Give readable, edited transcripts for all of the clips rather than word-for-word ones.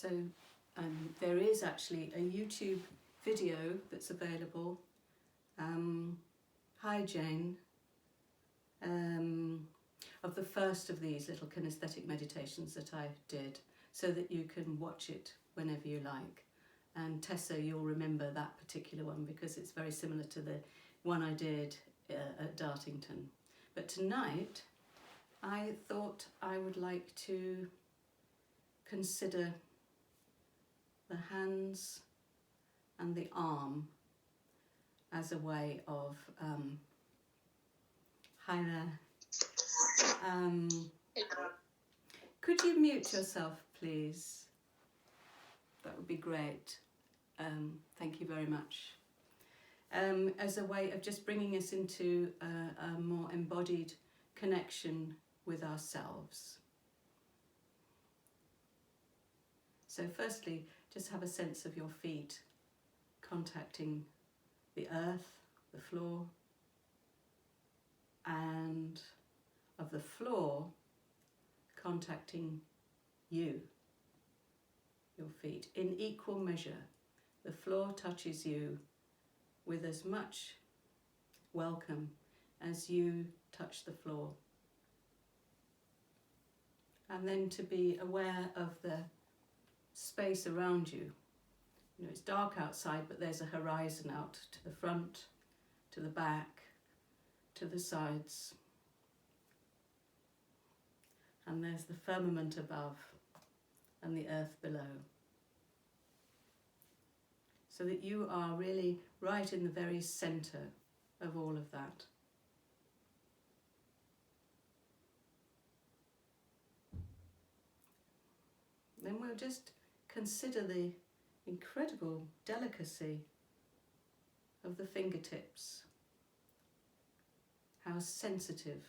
So there is actually a YouTube video that's available. Hi Jane. Of the first of these little kinesthetic meditations that I did, so that you can watch it whenever you like. And Tessa, you'll remember that particular one because it's very similar to the one I did at Dartington. But tonight I thought I would like to consider the hands and the arm as a way of hi there. Could you mute yourself, please? That would be great. Thank you very much. As a way of just bringing us into a more embodied connection with ourselves. So firstly, just have a sense of your feet contacting the earth, the floor, and of the floor contacting you, your feet, in equal measure. The floor touches you with as much welcome as you touch the floor. And then to be aware of the space around you. You know, it's dark outside, but there's a horizon out to the front, to the back, to the sides. And there's the firmament above and the earth below. So that you are really right in the very centre of all of that. Then we'll just consider the incredible delicacy of the fingertips, how sensitive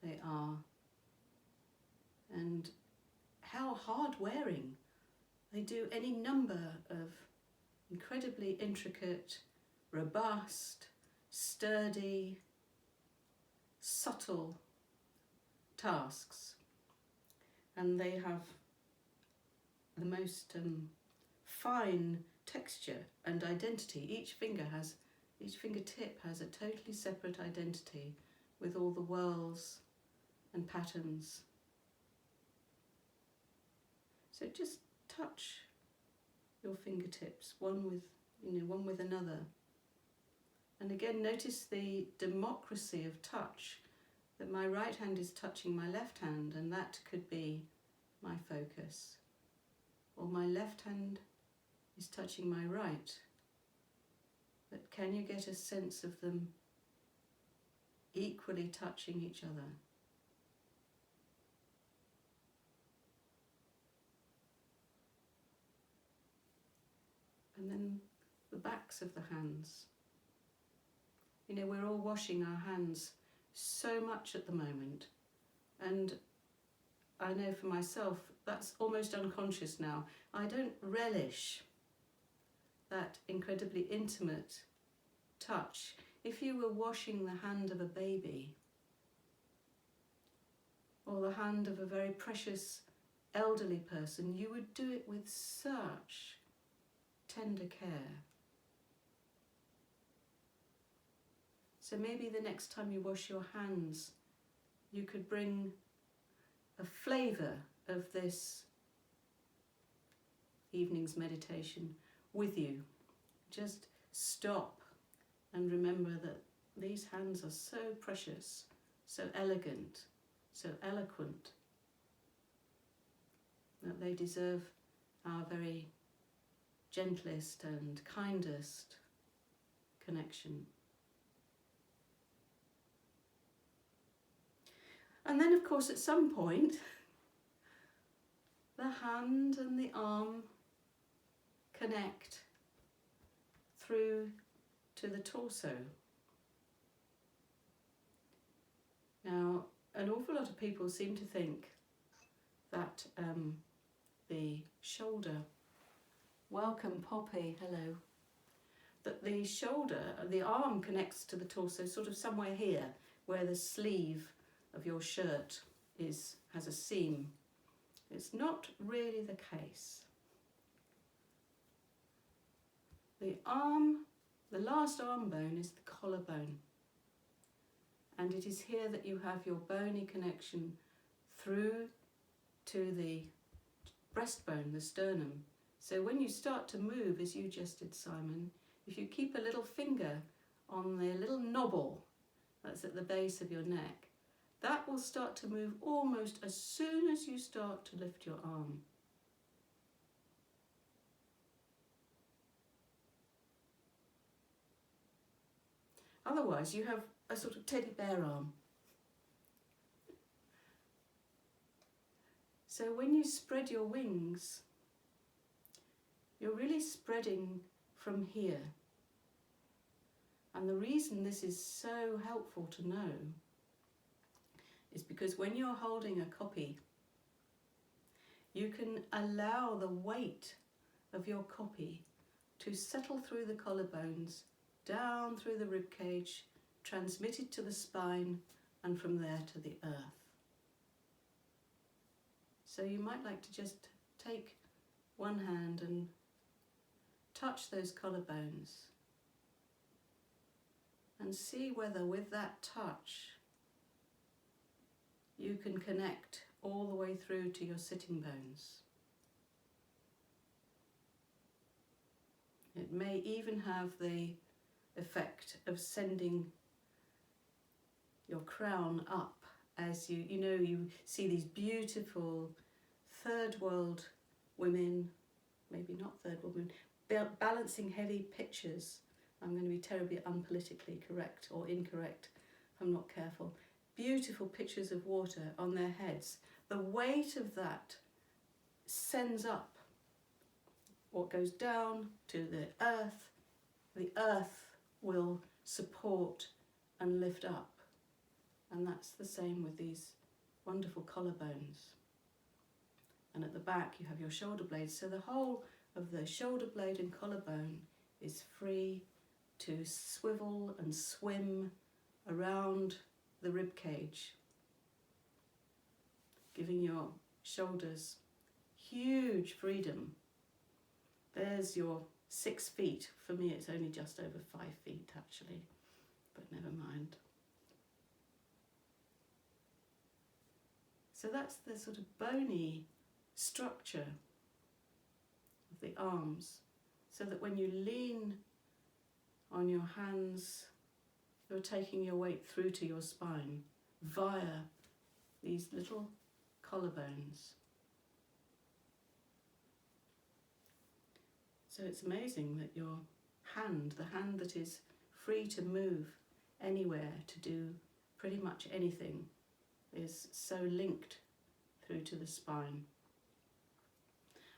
they are, and how hard-wearing. They do any number of incredibly intricate, robust, sturdy, subtle tasks. And they have the most fine texture and identity. Each fingertip has a totally separate identity with all the whirls and patterns. So just touch your fingertips, one with another. And again, notice the democracy of touch, that my right hand is touching my left hand, and that could be my focus. Or my left hand is touching my right. But can you get a sense of them equally touching each other? And then the backs of the hands. You know, we're all washing our hands so much at the moment. And I know for myself, that's almost unconscious now. I don't relish that incredibly intimate touch. If you were washing the hand of a baby, or the hand of a very precious elderly person, you would do it with such tender care. So maybe the next time you wash your hands, you could bring a flavour of this evening's meditation with you. Just stop and remember that these hands are so precious, so elegant, so eloquent, that they deserve our very gentlest and kindest connection. And then, of course, at some point, the hand and the arm connect through to the torso. Now, an awful lot of people seem to think that the shoulder, welcome Poppy, hello, that the shoulder, the arm connects to the torso sort of somewhere here, where the sleeve of your shirt has a seam, It's not really the case. The last arm bone is the collarbone. And it is here that you have your bony connection through to the breastbone, the sternum. So when you start to move, as you just did, Simon, if you keep a little finger on the little knobble that's at the base of your neck, that will start to move almost as soon as you start to lift your arm. Otherwise, you have a sort of teddy bear arm. So when you spread your wings, you're really spreading from here. And the reason this is so helpful to know is because when you're holding a copy, you can allow the weight of your copy to settle through the collarbones, down through the rib cage, transmitted to the spine, and from there to the earth. So you might like to just take one hand and touch those collarbones and see whether with that touch you can connect all the way through to your sitting bones. It may even have the effect of sending your crown up as you see these beautiful third world women, maybe not third world women, balancing heavy pitchers. I'm going to be terribly unpolitically correct or incorrect if I'm not careful. Beautiful pitchers of water on their heads. The weight of that sends up what goes down to the earth. The earth will support and lift up. And that's the same with these wonderful collarbones. And at the back you have your shoulder blades. So the whole of the shoulder blade and collarbone is free to swivel and swim around the rib cage, giving your shoulders huge freedom. There's your 6 feet. For me it's only just over 5 feet actually, but never mind. So that's the sort of bony structure of the arms, so that when you lean on your hands, you're taking your weight through to your spine via these little collarbones. So it's amazing that your hand, the hand that is free to move anywhere, to do pretty much anything, is so linked through to the spine.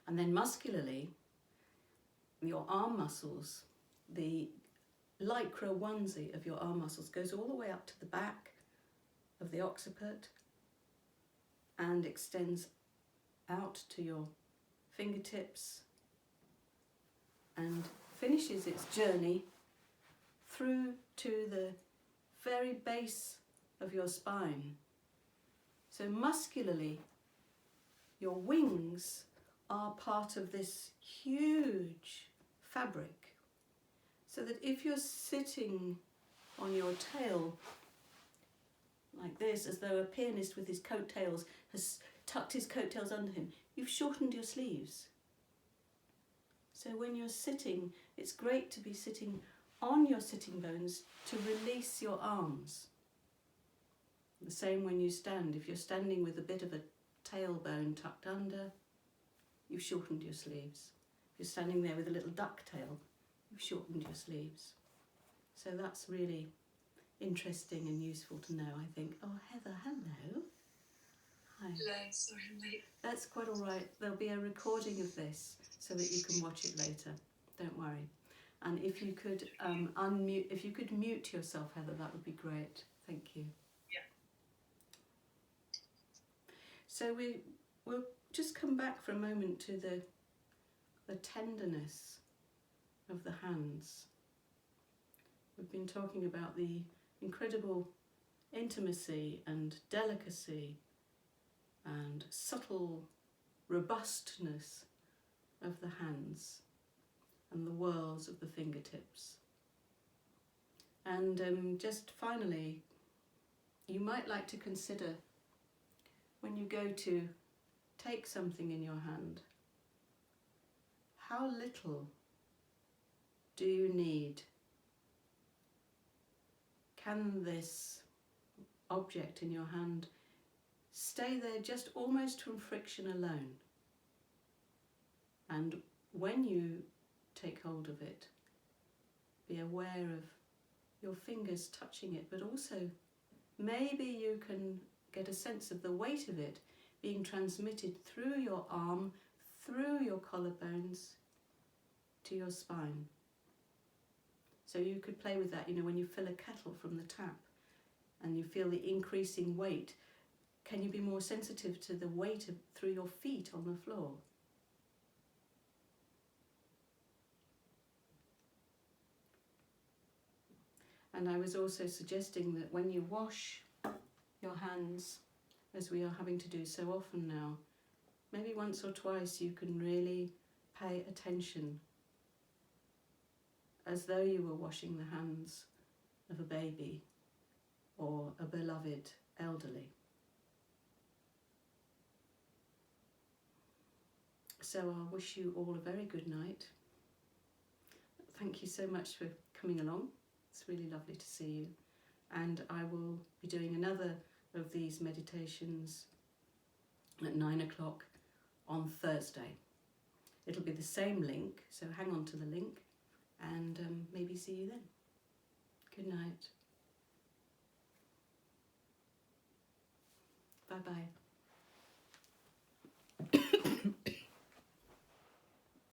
And then muscularly, your arm muscles, the lycra onesie of your arm muscles goes all the way up to the back of the occiput and extends out to your fingertips and finishes its journey through to the very base of your spine. So muscularly, your wings are part of this huge fabric, so that if you're sitting on your tail like this, as though a pianist with his coattails has tucked his coattails under him, you've shortened your sleeves. So when you're sitting, it's great to be sitting on your sitting bones to release your arms. The same when you stand. If you're standing with a bit of a tailbone tucked under, you've shortened your sleeves. If you're standing there with a little duck tail, you've shortened your sleeves. So that's really interesting and useful to know, I think. Oh, Heather, hello. Hi. Hello, sorry I'm late. That's quite all right. There'll be a recording of this so that you can watch it later. Don't worry. And if you could unmute, if you could mute yourself, Heather, that would be great. Thank you. Yeah. So we'll just come back for a moment to the tenderness of the hands. We've been talking about the incredible intimacy and delicacy and subtle robustness of the hands and the whirls of the fingertips. And just finally, you might like to consider, when you go to take something in your hand, how little do you need? Can this object in your hand stay there just almost from friction alone? And when you take hold of it, be aware of your fingers touching it, but also maybe you can get a sense of the weight of it being transmitted through your arm, through your collarbones to your spine. So you could play with that, when you fill a kettle from the tap and you feel the increasing weight, can you be more sensitive to the weight through your feet on the floor? And I was also suggesting that when you wash your hands, as we are having to do so often now, maybe once or twice you can really pay attention, as though you were washing the hands of a baby or a beloved elderly. So I wish you all a very good night. Thank you so much for coming along. It's really lovely to see you. And I will be doing another of these meditations at 9 o'clock on Thursday. It'll be the same link, so hang on to the link and maybe see you then. Good night. Bye-bye.